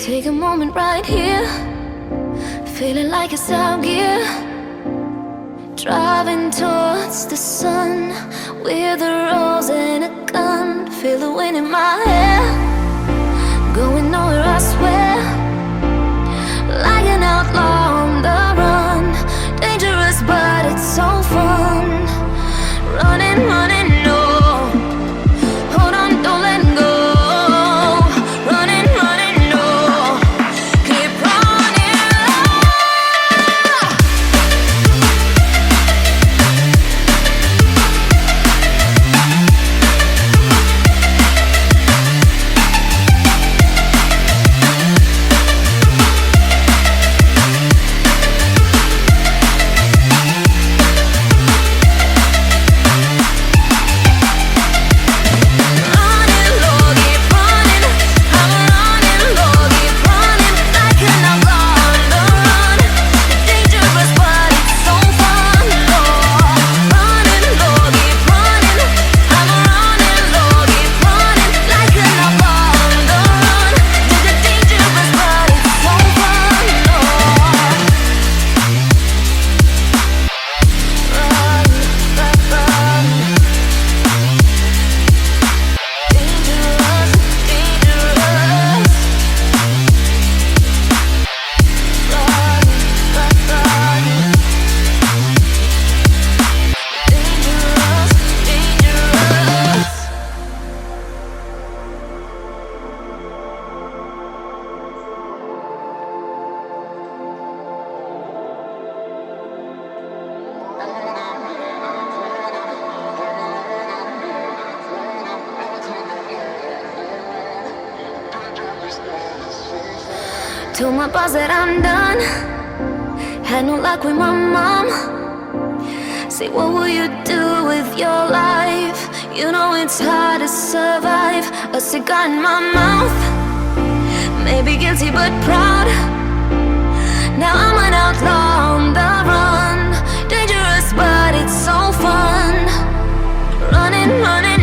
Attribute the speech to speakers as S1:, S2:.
S1: Take a moment right here, feeling like it's out gear. Driving towards the sun with a rose and a gun. Feel the wind in my hair, going nowhere I swear. Like an outlaw on the run, dangerous but it's so fun. Running, running, no, hold on, don't let go. Running, running, no, keep running. Told my boss that I'm done. Had no luck with my mom. Say, what will you do with your life? You know it's hard to survive. A cigar in my mouth, maybe guilty but proud. Now I'm an outlaw on the run, dangerous but it's so fun. Running, running.